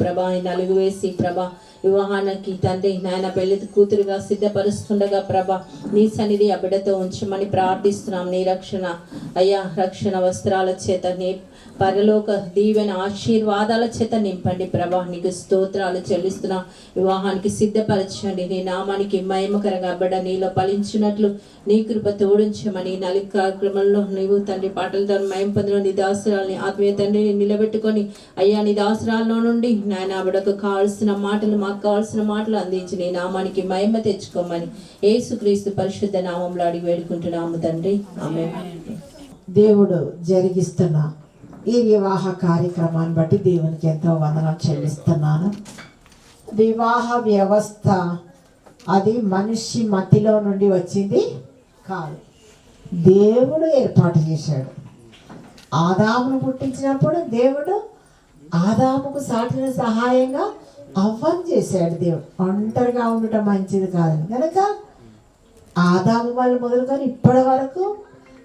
ప్రభా నలుగు వేసి ప్రభా వివాహానికి తండ్రి నాయన పెళ్లి కూతురుగా సిద్ధపరుస్తుండగా ప్రభా నీ సన్నిధి ఆ బిడ్డతో ఉంచమని ప్రార్థిస్తున్నాం. నీ రక్షణ అయ్యా, రక్షణ వస్త్రాల చేత నీ పరలోక దీవెన ఆశీర్వాదాల చేత నింపండి ప్రభా. నీకు స్తోత్రాలు చెల్లిస్తున్నా. వివాహానికి సిద్ధపరచండి. నీ నామానికి మహిమకరంగా బిడ్డ నీలో ఫలించినట్లు నీ కృప తోడించమని నలుగు కార్యక్రమంలో నీవు తండ్రి పాటలతో మహిమ పొందిన నీ దాసురాలని ఆత్మీయ తండ్రిని నిలబెట్టుకొని అయ్యా నీ దాసురాల్లో నుండి నాయన బిడ్డకు కావాల్సిన మాటలు మాకు కావాల్సిన మాటలు అందించి నీ నామానికి మహిమ తెచ్చుకోమని యేసుక్రీస్తు పరిశుద్ధ నామంలో అడిగి వేడుకుంటున్నాము తండ్రి, ఆమేన్. దేవుడు జరిగిస్తున్న ఈ వివాహ కార్యక్రమాన్ని బట్టి దేవునికి ఎంతో వందనాలు చెల్లిస్తున్నాను. వివాహ వ్యవస్థ అది మనిషి మధ్యలో నుండి వచ్చింది కాదు, దేవుడు ఏర్పాటు చేశాడు. ఆదామును పుట్టించినప్పుడు దేవుడు ఆదాముకు సాటిన సహాయంగా అవ్వని చేశాడు. దేవుడు ఒంటరిగా ఉండటం మంచిది కాదని కనుక ఆదాము వాళ్ళు మొదలుకొని ఇప్పటి వరకు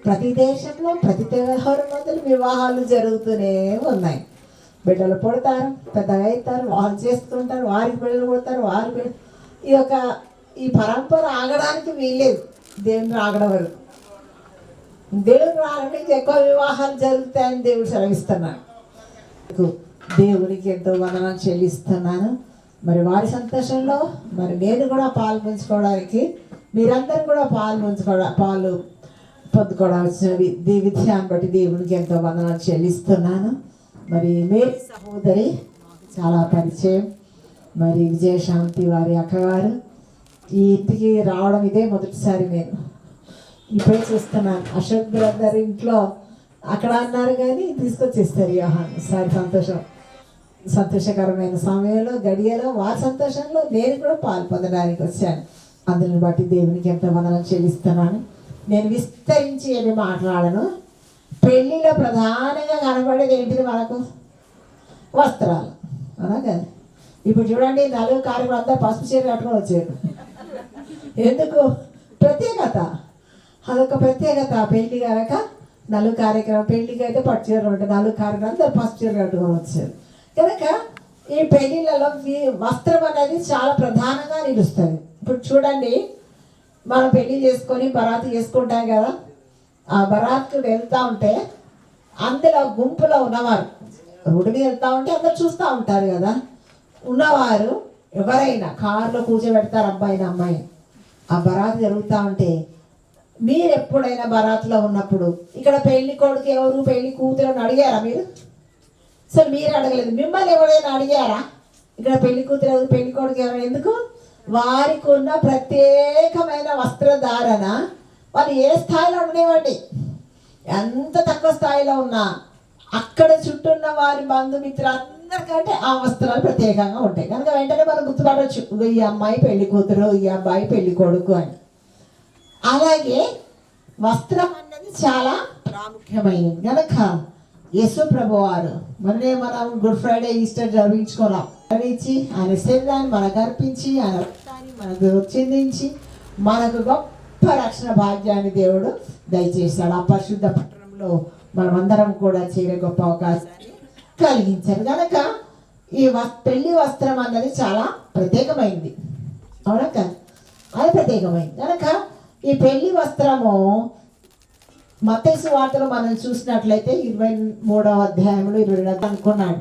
ప్రతి దేశంలో ప్రతి తెగహారు మొదలు వివాహాలు జరుగుతూనే ఉన్నాయి. బిడ్డలు పుడతారు, పెద్దగా అవుతారు, వాళ్ళు చేసుకుంటారు, వారికి బిడ్డలు పుడతారు, వారి బిడ్డలు. ఈ పరంపర ఆగడానికి వీల్లేదు. దేవుని రాగడం వరకు దేవుని రాగడానికి ఎక్కువ వివాహాలు జరుగుతాయని దేవుడు సెలవిస్తున్నాడు. దేవునికి ఎంతో వందనాలు చెల్లిస్తున్నాను. మరి వారి సంతోషంలో మరి నేను కూడా పాలు పంచుకోవడానికి మీరందరూ కూడా పాలు పొందుకోవడానికి విషయాన్ని బట్టి దేవునికి ఎంతో వందనాలు చెల్లిస్తున్నాను. మరి మేరీ సహోదరి చాలా పరిచయం. మరి విజయశాంతి వారి అక్కగారు ఈ ఇంటికి రావడం ఇదే మొదటిసారి. నేను ఇప్పుడే చూస్తున్నాను. అశోక్ బ్రదర్ ఇంట్లో అక్కడ అన్నారు కానీ తీసుకొచ్చేస్తారు యోహాను. సారి సంతోషకరమైన సమయంలో గడియలో వారి సంతోషంలో నేను కూడా పాలు పొందడానికి వచ్చాను. అందుని బట్టి దేవునికి ఎంతో వందనాలు చెల్లిస్తున్నాను. నేను విస్తరించి ఏమి మాట్లాడను. పెళ్ళిలో ప్రధానంగా కనబడేది ఏంటిది మనకు? వస్త్రాలు, అవునా కదా? ఇప్పుడు చూడండి, నలుగు కార్యక్రమం అంతా పసుపు చీర కట్టుకొని వచ్చారు. ఎందుకు? ప్రత్యేకత, అదొక ప్రత్యేకత. పెళ్లి కనుక నలుగు కార్యక్రమం, పెళ్లికి అయితే పట్టు చీర ఉంటుంది, నలుగు కార్యక్రమం అంతా పసుపు చీర కట్టుకొని వచ్చారు. కనుక ఈ పెళ్ళిళ్ళలో వస్త్రం అనేది చాలా ప్రధానంగా నిలుస్తుంది. ఇప్పుడు చూడండి, మనం పెళ్లి చేసుకొని బరాతు చేసుకుంటాం కదా, ఆ బరాత్కు వెళ్తూ ఉంటే అందులో గుంపులో ఉన్నవారు రోడ్డు మీద వెళ్తూ ఉంటే అందరు చూస్తూ ఉంటారు కదా. ఉన్నవారు ఎవరైనా కారులో కూర్చోబెడతారు అబ్బాయిని అమ్మాయి. ఆ బరాతు జరుగుతూ ఉంటే మీరు ఎప్పుడైనా బరాత్లో ఉన్నప్పుడు ఇక్కడ పెళ్లి కొడుకు ఎవరు పెళ్లి కూతురు అని అడిగారా మీరు? సో మీరు అడగలేదు. మిమ్మల్ని ఎవరైనా అడిగారా ఇక్కడ పెళ్లి కూతురు ఎవరు పెళ్లి కొడుకు ఎవరు? ఎందుకు? వారికి ఉన్న ప్రత్యేకమైన వస్త్రధారణ వాళ్ళు ఏ స్థాయిలో ఉండేవండి, ఎంత తక్కువ స్థాయిలో ఉన్నా అక్కడ చుట్టూ ఉన్న వారి బంధుమిత్రులు అందరికంటే ఆ వస్త్రాలు ప్రత్యేకంగా ఉంటాయి. కనుక వెంటనే మనం గుర్తుపడవచ్చు, ఈ అమ్మాయి పెళ్లి కూతురు, ఈ అబ్బాయి పెళ్లి కొడుకు అని. అలాగే వస్త్రం అన్నది చాలా ప్రాముఖ్యమైనది. కనుక యేసు ప్రభు వారు మనం గుడ్ ఫ్రైడే ఈస్టర్ జరిపించుకున్నాం. జరిపించి ఆయన శరీరాన్ని మనకు అర్పించి ఆయన రక్తాన్ని మనకు చెందించి మనకు గొప్ప రక్షణ భాగ్యాన్ని దేవుడు దయచేశాడు. ఆ పరిశుద్ధ పట్టణంలో మనమందరం కూడా చేరే గొప్ప అవకాశాన్ని కలిగించారు. కనుక ఈ పెళ్లి వస్త్రం అన్నది చాలా ప్రత్యేకమైంది, అవునా కదా? అది ప్రత్యేకమైంది. కనుక ఈ పెళ్లి వస్త్రము మత్తయి సువార్తలో మనం చూసినట్లయితే 23వ అధ్యాయంలో 22 అనుకున్నాడు.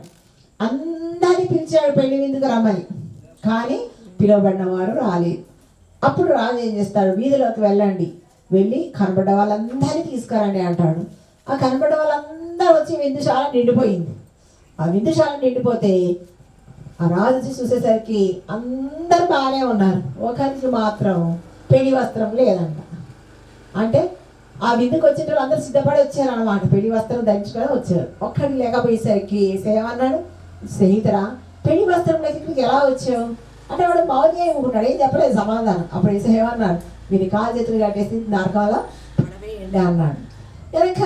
అందరినీ పిలిచాడు పెళ్లి విందుకు రమ్మని, కానీ పిలువబడిన వారు రాలేదు. అప్పుడు రాజు ఏం చేస్తాడు? వీధిలోకి వెళ్ళండి, వెళ్ళి కనబడ్డ వాళ్ళందరినీ తీసుకురండి అంటాడు. ఆ కనబడ్డ వాళ్ళందరూ వచ్చి విందుశాల నిండిపోయింది. ఆ విందుశాల నిండిపోతే ఆ రాజు చూసేసరికి అందరు బాగానే ఉన్నారు, ఒకరికి మాత్రం పెళ్లి వస్త్రం లేదంట. అంటే ఆ విందుకు వచ్చిన వాళ్ళు అందరూ సిద్ధపడి వచ్చారు అనమాట, పెళ్లి వస్త్రం ధరించుకొని వచ్చారు. ఒక్కడికి లేకపోయేసరికి ఏమన్నాడు? స్నేహితురా, పెళ్లి వస్త్రం లేక ఇక్కడికి ఎలా వచ్చావు అంటే వాడు మామూలుగా ఊరుకున్నాడు, ఏం చెప్పలేదు సమాధానం. అప్పుడు ఏమన్నాడు? మీరు కాలు చేతులు కట్టేసి నరకాలో పడవేయండి అన్నాడు. కనుక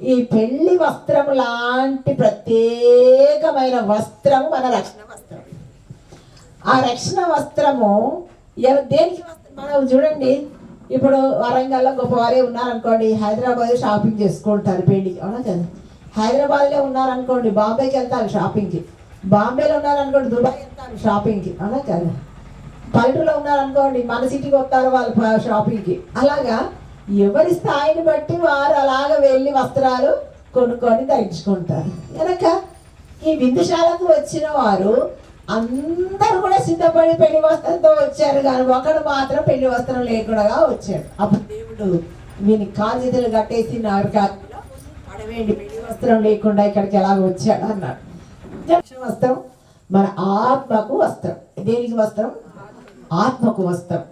ఈ పెళ్లి వస్త్రం లాంటి ప్రత్యేకమైన వస్త్రము మన రక్షణ వస్త్రం. ఆ రక్షణ వస్త్రము దేనికి మనం చూడండి, ఇప్పుడు వరంగల్లో గొప్పవారే ఉన్నారనుకోండి, హైదరాబాద్ షాపింగ్ చేసుకుంటారు పెళ్ళికి, అవునా కదా. హైదరాబాద్లో ఉన్నారనుకోండి, బాంబేకి వెళ్తారు షాపింగ్కి. బాంబేలో ఉన్నారనుకోండి, దుబాయ్ వెళ్తారు షాపింగ్కి, అవునా కదా. పల్లెటూరులో ఉన్నారనుకోండి, మన సిటీకి వస్తారు వాళ్ళు షాపింగ్కి. అలాగా ఎవరి స్థాయిని బట్టి వారు అలాగ వెళ్ళి వస్త్రాలు కొనుక్కొని ధరించుకుంటారు. కనుక ఈ విందుశాలకు వచ్చిన వారు అందరూ కూడా సిద్ధపడి పెళ్లి వస్త్రంతో వచ్చారు, కానీ ఒకడు మాత్రం పెళ్లి వస్త్రం లేకుండా వచ్చాడు. అప్పుడు దేవుడు వీని కాళ్ళిదలు కట్టేసి పడవేండి, పెళ్లి వస్త్రం లేకుండా ఇక్కడికి ఎలాగ వచ్చాడు అన్నాడు. వస్త్రం మన ఆత్మకు వస్త్రం. దేనికి వస్త్రం? ఆత్మకు వస్త్రం.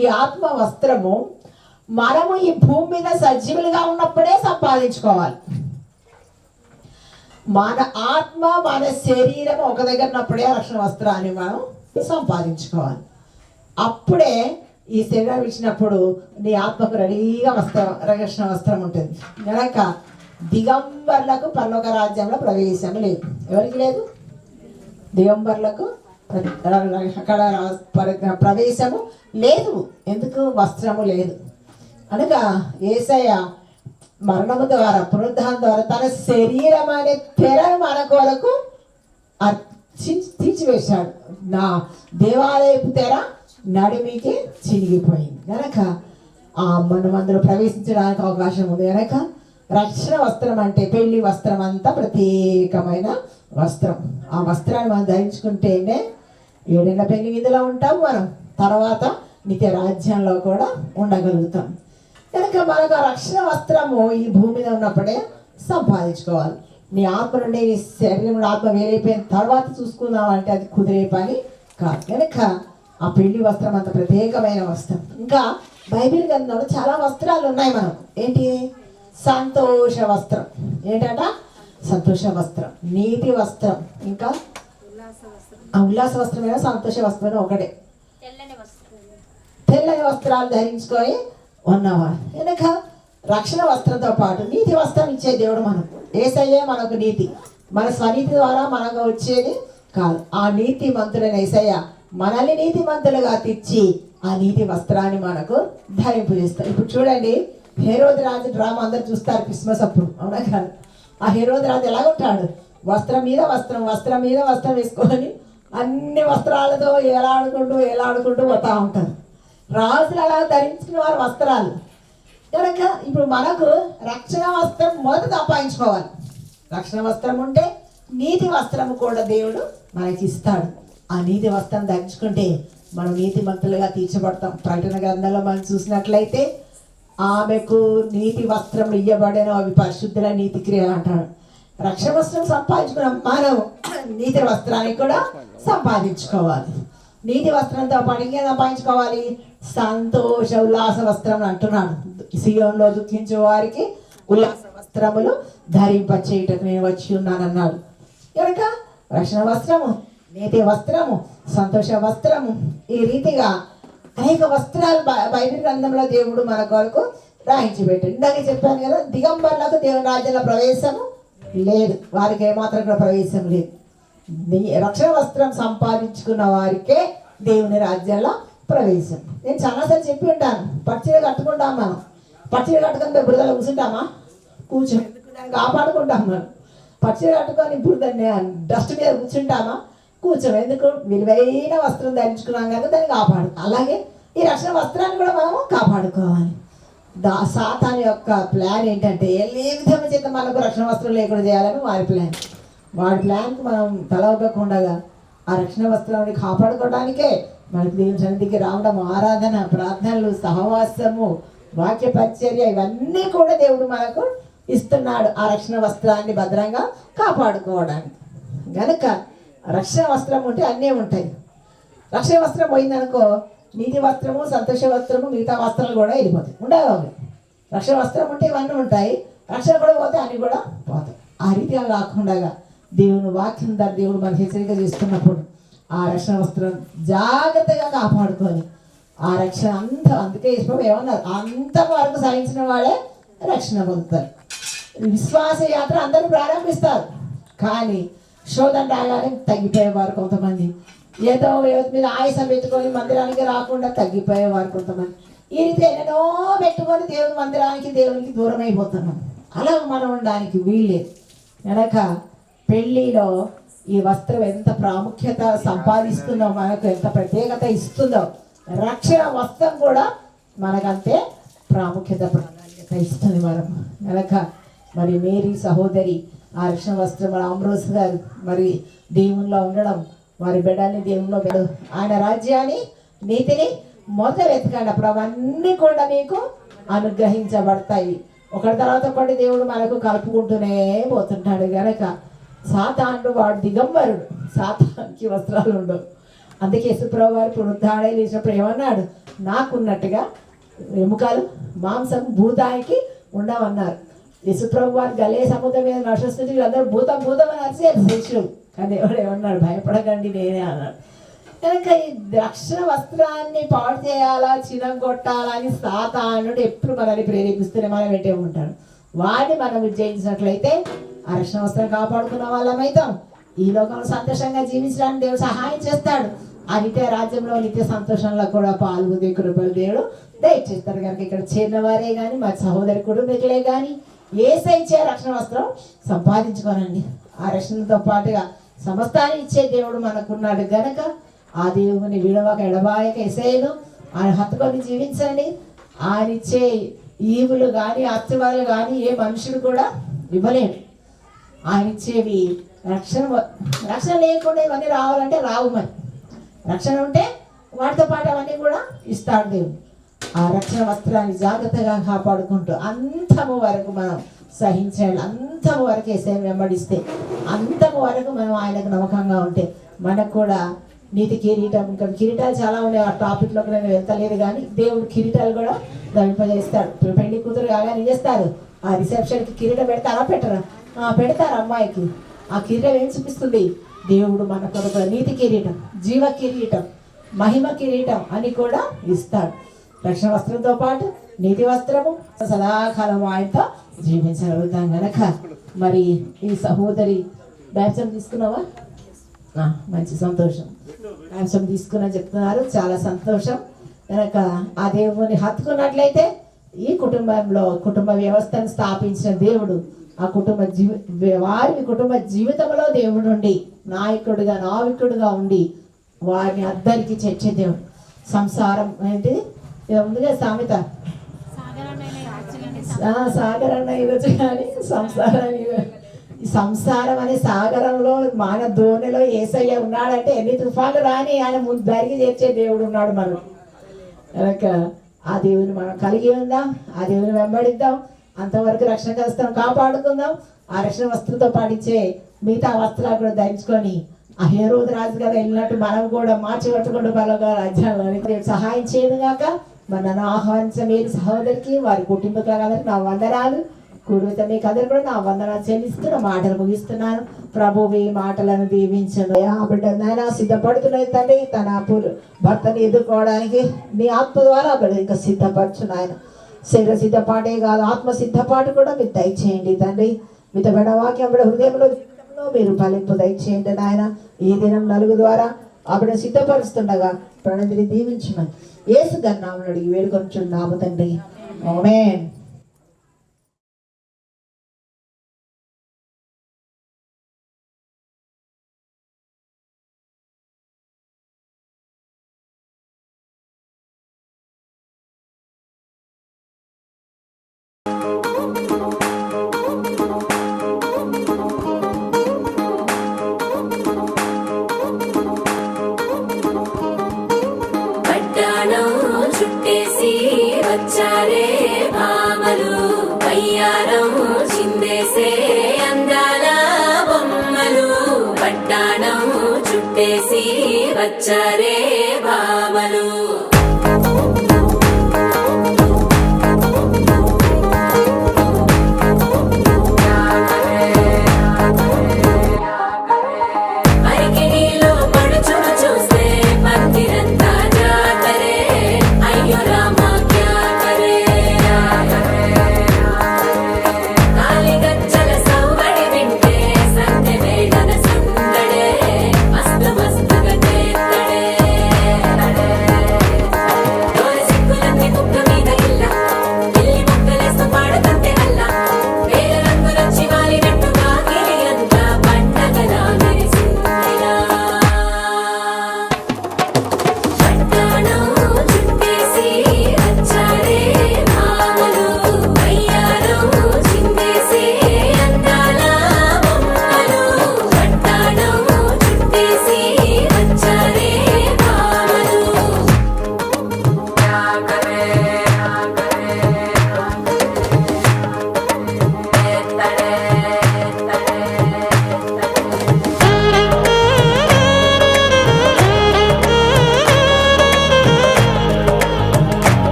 ఈ ఆత్మ వస్త్రము మనము ఈ భూమి మీద సజీవులుగా ఉన్నప్పుడే సంపాదించుకోవాలి. మన ఆత్మ మన శరీరం ఒక దగ్గర ఉన్నప్పుడే రక్షణ వస్త్రాన్ని మనం సంపాదించుకోవాలి. అప్పుడే ఈ శరీరం ఇచ్చినప్పుడు నీ ఆత్మకు రెడీగా రక్షణ వస్త్రం ఉంటుంది. కనుక దిగంబర్లకు పరలోక రాజ్యంలో ప్రవేశం లేదు. ఎవరికి లేదు? దిగంబర్లకు అక్కడ ప్రవేశము లేదు. ఎందుకు? వస్త్రము లేదు. అనగా యేసయ్య మరణము ద్వారా పునరుద్ధానం ద్వారా తన శరీరం అనే తెరను మన కొరకు తీర్చివేశాడు. నా దేవాలయపు తెర నడిమికి చినిగిపోయింది. కనుక మనం అందులో ప్రవేశించడానికి అవకాశం ఉంది. కనుక రక్షణ వస్త్రం అంటే పెళ్లి వస్త్రం అంతా ప్రత్యేకమైన వస్త్రం. ఆ వస్త్రాన్ని మనం ధరించుకుంటేనే 7 ఏళ్ల పెళ్లి విధిలో ఉంటాం, మనం తర్వాత నిత్య రాజ్యంలో కూడా ఉండగలుగుతాం. కనుక మనకు ఆ రక్షణ వస్త్రము ఈ భూమి మీద ఉన్నప్పుడే సంపాదించుకోవాలి. నీ ఆత్మ నుండి నీ శరీరం ఆత్మ వేరైపోయిన తర్వాత చూసుకుందాం అంటే అది కుదిరే పని కాదు. కనుక ఆ పెళ్లి వస్త్రం అంత ప్రత్యేకమైన వస్త్రం. ఇంకా బైబిల్ గ్రంథంలో చాలా వస్త్రాలు ఉన్నాయి. మనం ఏంటి? సంతోష వస్త్రం. ఏంటట? సంతోష వస్త్రం. నీతి వస్త్రం. ఇంకా ఉల్లాస వస్త్రమైన సంతోష వస్త్రమైన ఒకటే. తెల్లని వస్త్రాలు ధరించుకొని ఉన్నవారు. కనుక రక్షణ వస్త్రంతో పాటు నీతి వస్త్రం ఇచ్చే దేవుడు మనకు. యేసయ్యే మనకు నీతి. మన స్వనీతి ద్వారా మనకు వచ్చేది కాదు. ఆ నీతి మంతులైన యేసయ్య మనల్ని నీతి మంతులుగా తెచ్చి ఆ నీతి వస్త్రాన్ని మనకు ధరింపు చేస్తారు. ఇప్పుడు చూడండి, హెరోదు రాజు డ్రామా అందరు చూస్తారు క్రిస్మస్ అప్పుడు, అవునా కాదు. ఆ హెరోదు రాజు ఎలాగుంటాడు? వస్త్రం మీద వస్త్రం, వస్త్రం మీద వస్త్రం వేసుకొని అన్ని వస్త్రాలతో ఏలాడుకుంటూ పోతా ఉంటారు. రాజులు అలా ధరించుకున్న వారు వస్త్రాలు. కనుక ఇప్పుడు మనకు రక్షణ వస్త్రం మొదట సంపాదించుకోవాలి. రక్షణ వస్త్రం ఉంటే నీతి వస్త్రం కూడా దేవుడు మనకి ఇస్తాడు. ఆ నీతి వస్త్రం ధరించుకుంటే మనం నీతిమంతులుగా తీర్చబడతాం. ప్రకటన గ్రంథంలో మనం చూసినట్లయితే ఆమెకు నీతి వస్త్రం ఇయ్యబడేను, అవి పరిశుద్ధుల నీతి క్రియలు అంటాడు. రక్షణ వస్త్రం సంపాదించుకున్నాం, మనం నీతి వస్త్రాన్ని కూడా సంపాదించుకోవాలి. నీతి వస్త్రంతో పాటు ఇంకేం సంపాదించుకోవాలి? సంతోష ఉల్లాస వస్త్రం అంటున్నాడు. సియోనులో దుఃఖించే వారికి ఉల్లాస వస్త్రములు ధరింపచేయుటకు నేను వచ్చి ఉన్నానన్నాడు. కనుక రక్షణ వస్త్రము, నీతి వస్త్రము, సంతోష వస్త్రము, ఈ రీతిగా అనేక వస్త్రాలు బైబిల్ గ్రంథంలో దేవుడు మన కొరకు రాయించి పెట్టాడు. ఇందాక చెప్పాను కదా, దిగంబర్లకు దేవుని రాజ్యంలో ప్రవేశము లేదు. వారికి ఏమాత్రం కూడా ప్రవేశం లేదు. రక్షణ వస్త్రం సంపాదించుకున్న వారికే దేవుని రాజ్యంలో ప్రవేశం. నేను చాలాసార్లు చెప్పి ఉంటాను, పచ్చిగా కట్టుకుంటాం. మనం పచ్చిగా కట్టుకుంటే బురదలో కూర్చుంటామా? కూర్చొని దాన్ని కాపాడుకుంటాం. మనం పచ్చిగా కట్టుకొని బురదని డస్ట్ మీద కూర్చుంటామా? కూర్చోం. ఎందుకు? విలువైన వస్త్రం ధరించుకున్నాం కదా, దాన్ని కాపాడు. అలాగే ఈ రక్షణ వస్త్రాన్ని కూడా మనము కాపాడుకోవాలి. సాతాను యొక్క ప్లాన్ ఏంటంటే ఏ విధంగా చేత మనకు రక్షణ వస్త్రం లేకుండా చేయాలని వారి ప్లాన్. వాడి ప్లాన్కి మనం తలవకుండా ఆ రక్షణ వస్త్రాన్ని కాపాడుకోవడానికే మనకి దేవుని సన్నిధికి రావడం, ఆరాధన, ప్రార్థనలు, సహవాసము, వాక్య పరిచర్య, ఇవన్నీ కూడా దేవుడు మనకు ఇస్తున్నాడు ఆ రక్షణ వస్త్రాన్ని భద్రంగా కాపాడుకోవడానికి. కనుక రక్షణ వస్త్రం ఉంటే అన్నీ ఉంటాయి. రక్షణ వస్త్రం పోయిందనుకో, నీతి వస్త్రము, సంతోష వస్త్రము, మిగతా వస్త్రాలు కూడా వెళ్ళిపోతాయి, ఉండవు. అవి రక్షణ వస్త్రం ఉంటే ఇవన్నీ ఉంటాయి, రక్షణ కూడా పోతే అన్నీ కూడా పోతాయి. ఆ రీతిగా కాకుండా దేవుని వాక్యం ద్వారా దేవుడు మనకి హెచ్చరిక చేస్తున్నప్పుడు ఆ రక్షణ వస్త్రం జాగ్రత్తగా కాపాడుకొని ఆ రక్షణ అందుకే ఇష్టం ఏమన్నారు, అంతవరకు సాధించిన వాడే రక్షణ పొందుతారు. విశ్వాస యాత్ర అందరూ ప్రారంభిస్తారు, కానీ శోధన రాగానే తగ్గిపోయేవారు కొంతమంది. ఏదో మీద ఆయుసం పెట్టుకొని మందిరానికి రాకుండా తగ్గిపోయేవారు కొంతమంది. ఈ రీతి ఎన్నో పెట్టుకొని దేవుని మందిరానికి దేవునికి దూరం అయిపోతున్నాం. అలా మనం ఉండడానికి వీల్లేదు. కనుక పెళ్ళిలో ఈ వస్త్రం ఎంత ప్రాముఖ్యత సంపాదిస్తుందో, మనకు ఎంత ప్రత్యేకత ఇస్తుందో, రక్షణ వస్త్రం కూడా మనకంతే ప్రాముఖ్యత ప్రాధాన్యత ఇస్తుంది. మనం కనుక మరి మేరీ సహోదరి ఆ రక్షణ వస్త్రం ఆమ్రోస్ గారు మరి దేవుల్లో ఉండడం, వారి బిడ్డల్ని దేవుల్లో ఆయన రాజ్యాన్ని నీతిని మొదట వెతకండి, అప్పుడు అవన్నీ కూడా మీకు అనుగ్రహించబడతాయి. ఒకటి తర్వాత ఒకటి దేవుడు మనకు కలుపుకుంటూనే పోతుంటాడు. కనుక సాతానుడు వాడు దిగంబరుడు, సాతానికి వస్త్రాలు ఉండవు. అందుకే యేసుప్రభువు వారు పునరుద్ధారణ లేచినప్పుడు ఏమన్నాడు, నాకున్నట్టుగా ఎముకలు మాంసం భూతానికి ఉండవన్నారు. యేసుప్రభువు వారు గలే సముద్రం మీద నడుస్తుంది, వీళ్ళందరూ భూతం భూతం అని అరిచారు శిష్యులు. కానీ ఎవడు ఏమన్నాడు, భయపడకండి నేనే అన్నాడు. కనుక ఈ రక్షణ వస్త్రాన్ని పాడు చేయాలా, చినగొట్టాలా అని సాతానుడు ఎప్పుడు మనల్ని ప్రేరేపిస్తూనే మనం వెంటే ఉంటాడు. వాడిని మనం జయించినట్లయితే ఆ రక్షణ వస్త్రం కాపాడుకున్న వాళ్ళమైతాం. ఈ లోకంలో సంతోషంగా జీవించడానికి దేవుడు సహాయం చేస్తాడు. ఆ నిత్య రాజ్యంలో నిత్య సంతోషంలో కూడా పాల్గొనే కృపలు దేవుడు దయచేస్తారు. కనుక ఇక్కడ చేరిన వారే కానీ మా సహోదరి కుటుంబీకులే కానీ ఏసైచ్చే రక్షణ వస్త్రం సంపాదించుకోనండి. ఆ రక్షణతో పాటుగా సమస్తాన్ని ఇచ్చే దేవుడు మనకున్నాడు. గనక ఆ దేవుని విడవక ఎడబాయక ఎసైను ఆయన హత్తుకొని జీవించండి. ఆయన ఇచ్చే ఈవులు కానీ ఆశీర్వాదాలు కానీ ఏ మనుషుడు కూడా ఇవ్వలేడు. ఆయన ఇచ్చేవి రక్షణ లేకుండా ఇవన్నీ రావాలంటే రావు. మరి రక్షణ ఉంటే వాటితో పాటు అవన్నీ కూడా ఇస్తాడు దేవుడు. ఆ రక్షణ వస్త్రాన్ని జాగ్రత్తగా కాపాడుకుంటూ అంతము వరకు మనం సహించాలి. అంతము వరకు ఎసైను వెంబడిస్తే, అంతము వరకు మనం ఆయనకు నమ్మకంగా ఉంటే మనకు కూడా నీతి కిరీటం, ఇంకా కిరీటాలు చాలా ఉన్నాయి. ఆ టాపిక్లోకి నేను వెళ్తలేదు, కానీ దేవుడు కిరీటాలు కూడా ధరింపజేస్తాడు. పెళ్లి కూతురు కాగానే చేస్తారు, ఆ రిసెప్షన్కి కిరీటం పెడతారా పెట్టరా? పెడతారు అమ్మాయికి. ఆ కిరీటం ఏం చూపిస్తుంది? దేవుడు మన కొరకు నీతి కిరీటం, జీవ కిరీటం, మహిమ కిరీటం అని కూడా ఇస్తాడు. రక్షణ వస్త్రంతో పాటు నీతి వస్త్రము సదాకాలం ఆయనతో జీవించగలుగుతాం. గనక మరి ఈ సహోదరి బ్యాప్సం తీసుకున్నావా? మంచి సంతోషం. బ్యాప్సం తీసుకున్నా చెప్తున్నారు, చాలా సంతోషం. కనుక ఆ దేవుని హత్తుకున్నట్లయితే ఈ కుటుంబంలో కుటుంబ వ్యవస్థను స్థాపించిన దేవుడు ఆ వారి కుటుంబ జీవితంలో దేవుడు ఉండి నాయకుడిగా నావికుడిగా ఉండి వారిని అందరికీ చర్చే దేవుడు. సంసారం ఏంటి ముందుగా సామెత, సాగరన్న ఇవ్వచ్చు కానీ సంసారం అనే సాగరంలో మన ధోనిలో యేసయ్య ఉన్నాడంటే ఎన్ని తుఫాన్లు రాని ఆయన ముందరికి చేర్చే దేవుడు ఉన్నాడు. మనం కనుక ఆ దేవుని మనం కలిగి ఉందాం, ఆ దేవుని వెంబడిద్దాం. అంతవరకు రక్షణ వస్త్రం కాపాడుకుందాం. ఆ రక్షణ వస్త్రంతో పాటించే మిగతా వస్త్రాలు కూడా ధరించుకొని ఆ హేరోదు రాజు గారు వెళ్ళినట్టు మనం కూడా మార్చి పట్టుకుంటూ పలుగా రాజ్యానికి సహాయం చేయను గాక. మరి నన్ను ఆహ్వానించిన మీరు సహోదరికి వారి కుటుంబీకులందరికీ నా వందనాలు. కూడితే మీకు అందరు కూడా నా వందనాలు చెల్లిస్తూ నా మాటలు ముగిస్తున్నాను. ప్రభువు ఈ మాటలను దీవించను. ఆ బిడ్డ నాయన సిద్ధపడుతున్నది తండ్రి, తన భర్తని ఎదుర్కోవడానికి నీ ఆత్మ ద్వారా బిడ్డ ఇంకా సిద్ధపరచు నాయన. శరీర సిద్ధపాటే కాదు, ఆత్మ సిద్ధపాటు కూడా మీరు దయచేయండి తండ్రి. మీతో బిడ్డ వాక్యం బిడ్డ హృదయంలో మీరు ఫలింపు దయచేయండి నాయన. ఈ దినం నలుగు ద్వారా ఆ బిడ్డ సిద్ధపరుస్తుండగా ప్రణతిని దీవించమని యేసు నామమున అడిగి వేడుకొనుచున్నాము తండ్రి. ఆమేన్. చుట్టేసి వచ్చారే భామలు, అయ్యారం చిందేసే అందాల బొమ్మలు. పట్టాణం చుట్టేసి వచ్చారే భామలు. Aliga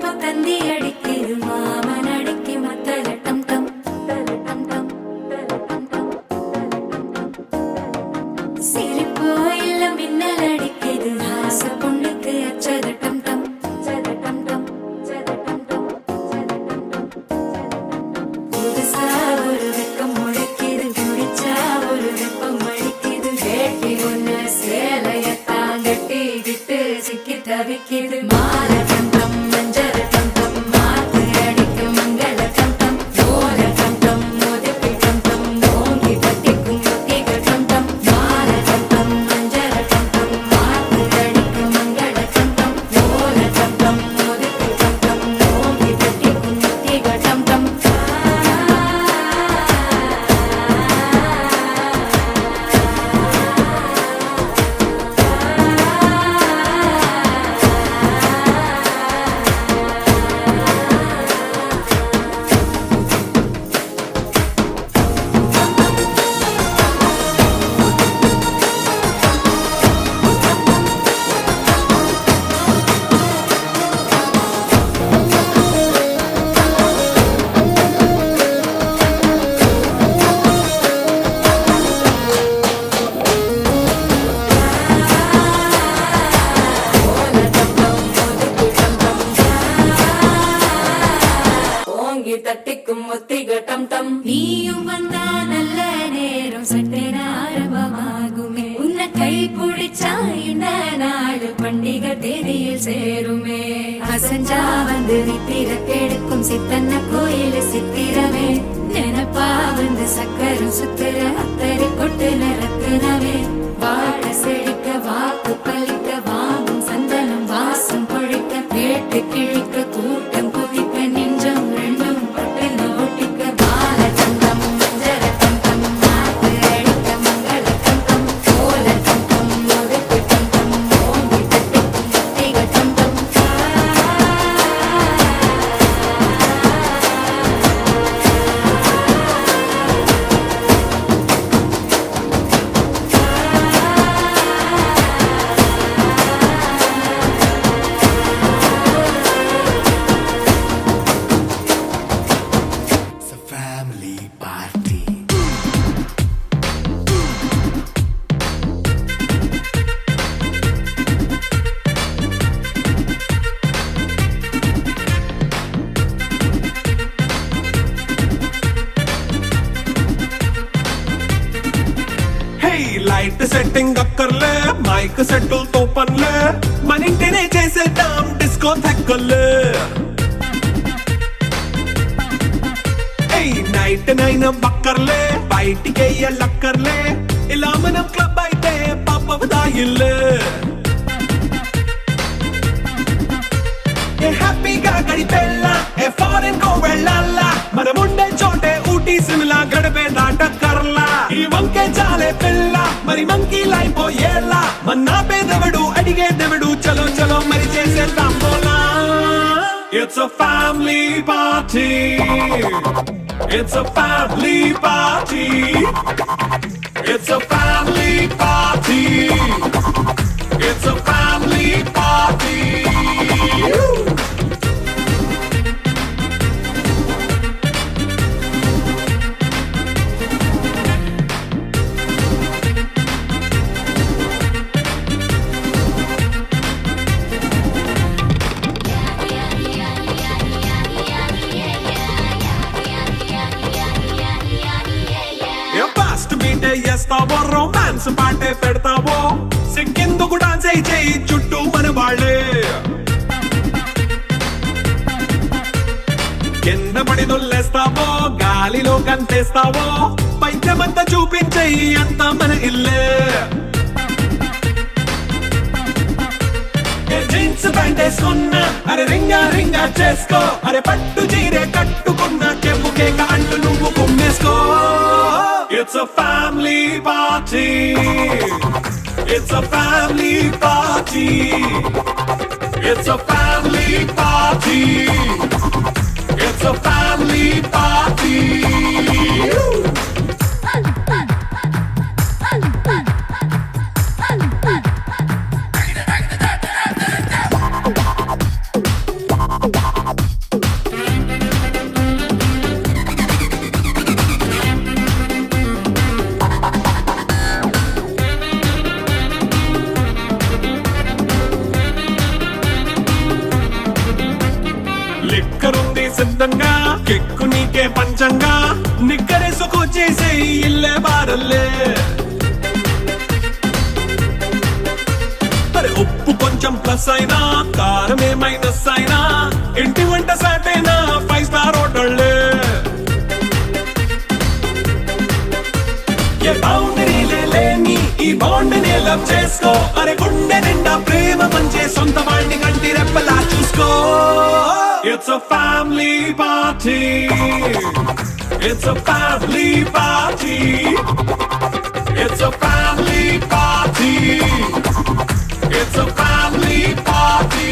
இப்ப தந்தி அடிக்குது மாமன் அடிக்கு மத்தல டம் டம் தல டம் டம் தல டம் டம் சிரிப்போ இல்ல மின்னல் அடிக்குது ஆச பொண்ணுக்கு அச்சத டம் டம் சத டம் டம் சத டம் டம் புதுசா ஒரு வெக்கம் முளைக்குது குடிச்சா ஒரு வெப்பம் அடிக்குது வேட்டி ஒண்ணு சேலையத்தான் கட்டிக்கிட்டு சிக்கி தவிக்குது மால டம் டம் மஞ்சள் டம் டம் மாத்து அடிக்க மங்கள டம் டம் ஓல டம் டம் மோதிப்பி டம் டம் ஓங்கி தட்டிக்கும் ஒத்திக டம் டம் மால டம் டம் மஞ்சள் டம் டம் மாத்து அடிக்க மங்கள டம் டம் ஓல டம் டம் மோதிப்பி டம் டம் ஓங்கி தட்டிக்கும் ஒத்திக டம் டம் ஓங்கி தட்டிக்கும் ஒத்திக டம் டம் நீயும் வந்தா நல்ல நேரம் சட்டென ஆரம்பமாகுமே உன்னை கை பிடிச்சா இந்த நாடு பண்டிகை தேதியில் சேருமே அசஞ்சா வந்து நித்திர கெடுக்கும் சித்தன்ன கோயில் சித்திரமே நினப்பா வந்து சக்கரம் சுத்திர அத்தரி கொட்டு ரத்தினமே வாழ செழிக்க வாக்கு பலிக்க வாங்கும் சந்தனம் வாசம் பொழிக்க கேட்டு கிழிக்க கூட்டம் குதிக்க நெஞ்சம் ரெண்டும் பட்டுன்னு ஒட்டிக்க பால தந்தம் மஞ்சள் தந்தம் மாத்து அடிக்க மங்கள தந்தம் கோல தந்தம் ஒதுக்கு தந்தம் ஓங்கி தட்டிக்கும் ஒத்திக தந்தம் It's a family party. Hey light setting అక్కర్లే మైక్ సెట్టుల్ తో పనులే మన ఇంటినే చేసేద్దాం డిస్కో థెక్కలే నైట్ నైన్ బక్కర్లే బయటికి లక్కర్లే ఇలా మనం క్లబ్ అయితే పాపదాయిల్లే ఏ హ్యాపీగా గడిపెళ్ళ ఏ ఫారెన్ కో వెళ్ళాల మనముండే చోటే ఊటీ సిమ్లా గడిపే దాటక్కర్లా ఈ వంకే చాలే పిల్ల మరి మంకీ లైపోయేలా మన్నా పేదవడు అడిగేదెవడు చలో చలో మరి చేసేద్దాం పోలా It's a family party. It's a family party. It's a family party. It's a family party. Fast బీటే చేస్తావో రొమాన్స్ పాటే పెడతావో సిక్కిందుకు డాన్స్ అయి చేయి చుట్టూ మన వాళ్ళే కింద పడి దొల్లేస్తావో గాలిలో కంతేస్తావో పైచమంతా చూపించేయి అంతా మన ఇల్లే జీన్స్ ప్యాంట్ వేసుకున్నా అరే రింగా రింగా చేసుకో అరే పట్టు చీరే కట్టుకున్న చెప్పుకే కాళ్ళు నువ్వు కుమ్మేసుకో It's a family party. It's a family party. It's a family party. It's a family party. లిక్కరుంది సిద్ధంగా కెక్కు నీకే పంచంగా నిక్కరేసుకొచ్చేసే ఇల్లే బారల్లే అరే ఉప్పు కొంచెం ప్లస్ అయినా కారమే మైనస్ అయినా ఇంటి వంట సాటైనా 5 స్టార్ హోటళ్ళే ఏ బౌండరీ లేని ఈ బాండ్ ని లవ్ చేసుకో అరే గుండె నిండా ప్రేమ పంచే సొంత వాడిని కంటి రెప్పలా చూసుకో it's a family party it's a family party it's a family party it's a family party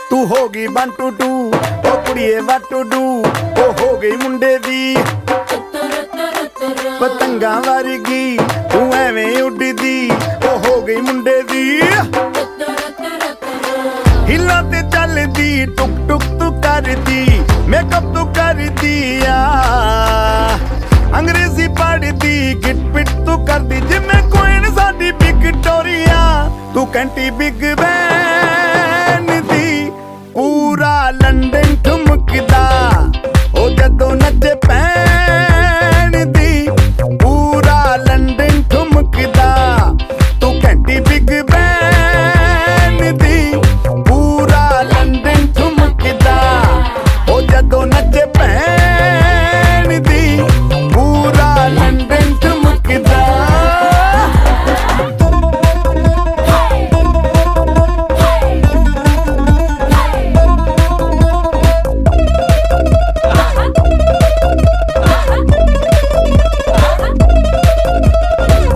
ਤੂੰ ਹੋ ਗਈ 1 2 2 ਓ ਕੁੜੀਏ what to do ਓ ਹੋ ਗਈ ਮੁੰਡੇ ਦੀ ਪਤੰਗਾਂ ਵਰਗੀ ਤੂੰ ਐਵੇਂ ਉੱਡਦੀ ਓ ਹੋ ਗਈ ਮੁੰਡੇ ਦੀ ਹਿੱਲਾਂ ਤੇ ਚੱਲਦੀ ਟੁਕ ਟੁਕ ਤੂੰ ਕਰਦੀ ਮੇਕਅਪ ਤੂੰ ਕਰਦੀ ਆ ਅੰਗਰੇਜ਼ੀ ਪੜ੍ਹਦੀ ਗਿਟ ਪਿਟ ਤੂੰ ਕਰਦੀ ਜਿਵੇਂ ਕੁਈਨ ਸਾਡੀ ਵਿਕਟੋਰੀਆ ਤੂੰ ਕੰਟੀ ਬਿਗ ਬੈਨ ਦੀ ਪੂਰਾ ਲੰਡਨ ਠੁਮਕਦਾ ਉਹ ਜਦੋਂ ਨੱਚੇ ਪੈਣ ਦੀ ਪੂਰਾ ਲੰਡਨ ਠੁਮਕਦਾ ਤੂੰ ਕੰਟੀ ਬਿਗ ਬੈਨ ਦੀ ਪੂਰਾ ਲੰਡਨ ਠੁਮਕਦਾ ਉਹ ਜਦੋਂ ਨੱਚੇ ਪੈਣ ਦੀ ਪੂਰਾ ਲੰਡਨ ਠੁਮਕਦਾ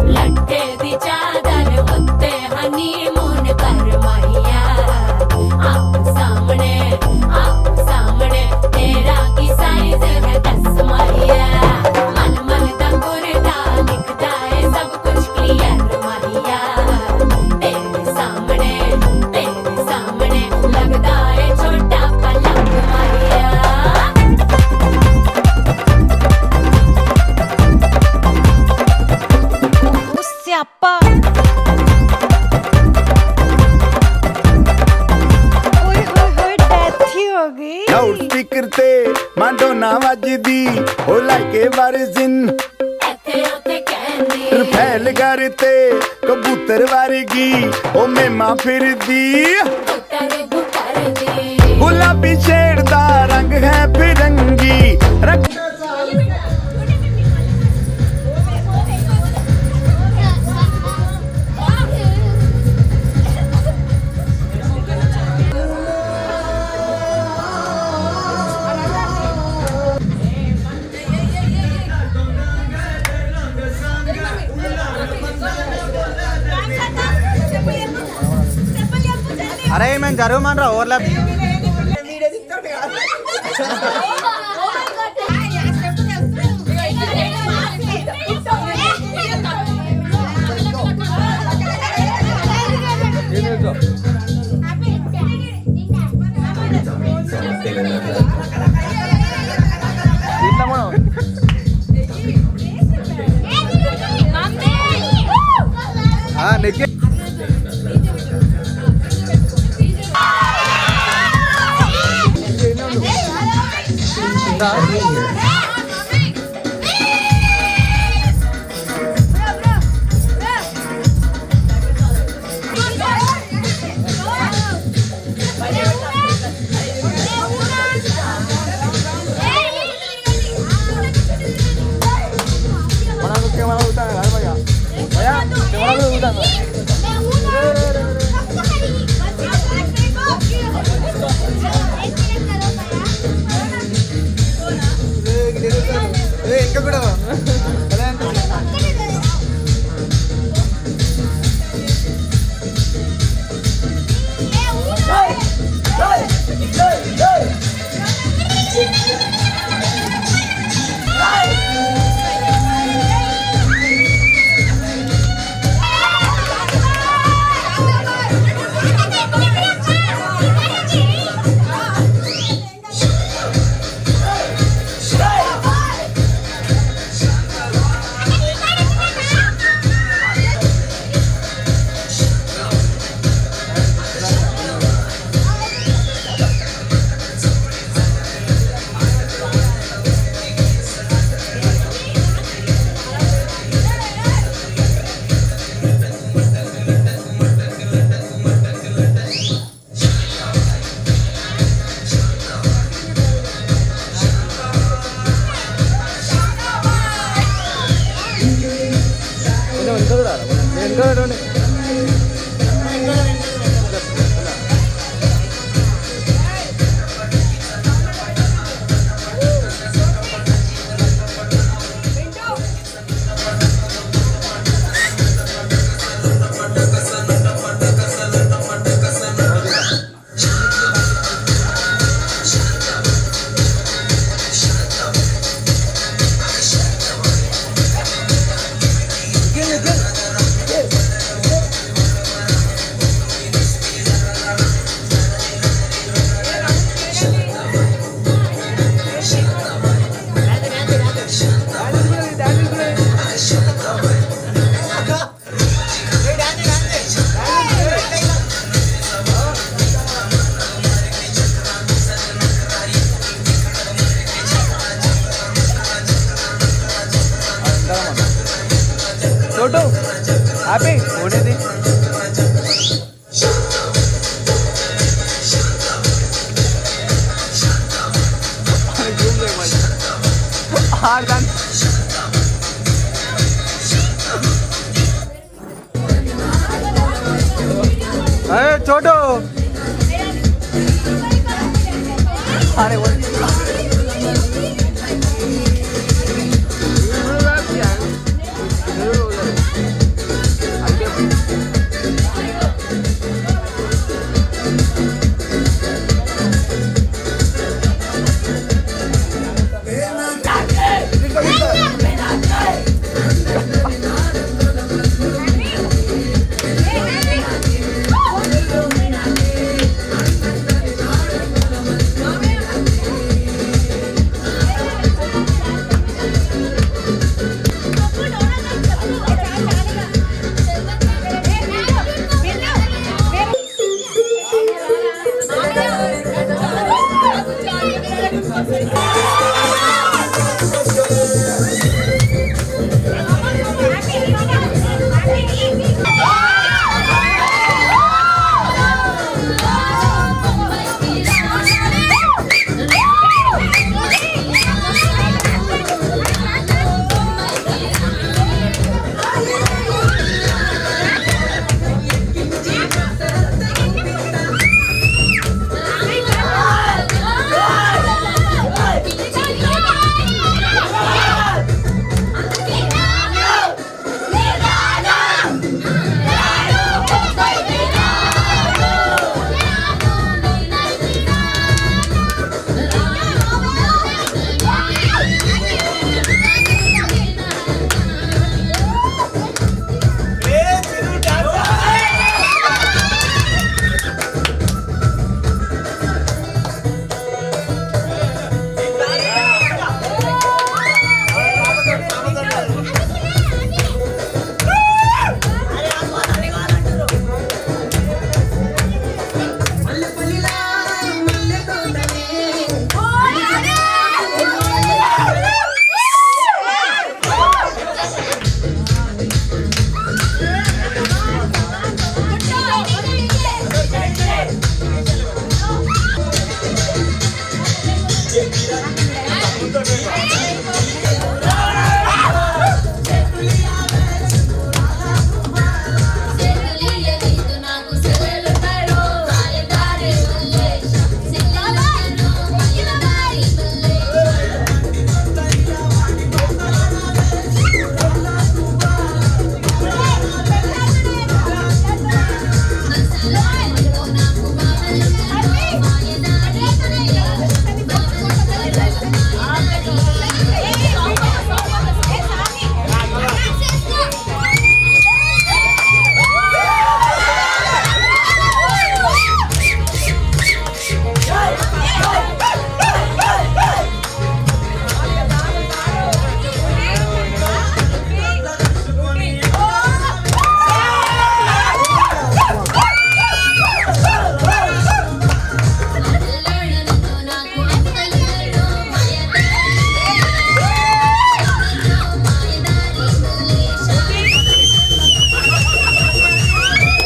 ਲੱਟੇ ਦੀ ਚਾਦਰ ਉੱਤੇ ਹਨੀਮੂਨ ਕਰਵਾਈਆ ਆਪ ਸਾਹਮਣੇ ਤੇਰਾ ਕੀ ਸਾਈਜ਼ ਹੈ ਦੱਸ ਮਾਹੀਆ ਮਨ ਮਨ ਦਾ ਗੁਰਦਾ ਦਿਖਦਾ ਹੈ ਸਭ ਕੁਝ ਕਲੀਅਰ ਮਾਹੀਆ ਤੇਰੇ ਸਾਹਮਣੇ ਲੱਗਦਾ ਹੈ ਛੋਟਾ ਪਲਕ ਮਾਹੀਆ ਸਿਆਪਾ ਓਏ ਹੋਏ ਹੋਏ ਡੈਥ ਹੀ ਹੋ ਗਈ ਲਾਊਡ ਸਪੀਕਰ ਤੇ ਮਾਡੋਨਾ ਵੱਜਦੀ ਉਹ ਲਾਈਕੇ ਵਰਜ਼ਨ ਇੱਥੇ ਉੱਥੇ ਕਹਿੰਦੀ ਫੈਲ ਘਰ ਤੇ ਕਬੂਤਰ ਵਰਗੀ ਉਹ ਮੇਮਾ ਫਿਰਦੀ ਗੁੱਟਰ ਦੀ ਗੁਲਾਬੀ ਸ਼ੇਡ ਦਾ ਰੰਗ ਹੈ ਫਿਰੰਗੀ అరే మేము జరగమనరా ఓవర్లాప్ It's okay. बाहर जान अरे छोटू अरे वो